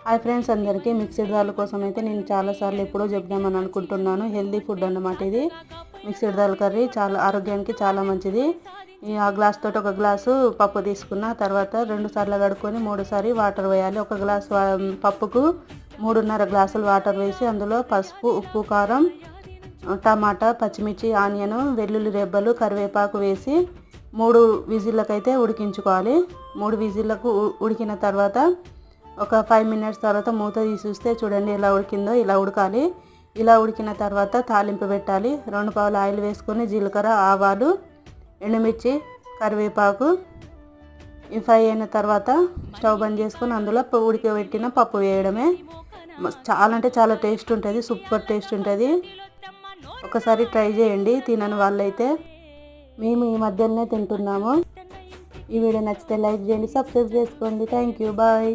Hi friends, అందరికీ mixed dal కోసం అయితే నేను చాలాసార్లు ఎప్పుడో చెప్దామని అనుకుంటున్నాను. హెల్దీ ఫుడ్ అన్నమాట ఇది. మిక్స్డ్ దాల్ కర్రీ చాలా ఆరోగ్యానికి చాలా మంచిది. ఆ గ్లాస్ తోటి ఒక గ్లాసు పప్పు తీసుకున్న తర్వాత 2 సార్లు కడుక్కొని 3 సారి వాటర్ వేయాలి. ఒక గ్లాస్ పప్పుకు 3.5 గ్లాసులు వాటర్ వేసి అందులో పసుపు, ఉప్పు, కారం, టమాటా, పచ్చిమిర్చి, ఆనియన్, వెల్లుల్లి రెబ్బలు, కరివేపాకు వేసి 3 విజిల్లకైతే ఉడికించుకోవాలి. 3 విజిల్లకు ఉడికిన తర్వాత ఒక 5 మినిట్స్ తర్వాత మూత తీసి చూస్తే చూడండి ఎలా ఉడికిందో. ఇలా ఉడకాలి. ఇలా ఉడికిన తర్వాత తాలింపు పెట్టాలి. 2 పావులు ఆయిల్ వేసుకొని జీలకర్ర, ఆవాలు, ఎండుమిర్చి, కరివేపాకు ఫ్రై అయిన తర్వాత స్టవ్ బంద్ చేసుకొని అందులో ఉడకబెట్టిన పప్పు వేయడమే. చాలా అంటే చాలా టేస్ట్ ఉంటుంది. సూపర్ టేస్ట్ ఉంటుంది. ఒకసారి ట్రై చేయండి తినని వాళ్ళైతే. మేము ఈ మధ్యలోనే తింటున్నాము. ఈ వీడియో నచ్చితే లైక్ చేయండి, సబ్స్క్రైబ్ చేసుకోండి. Thank you. బాయ్.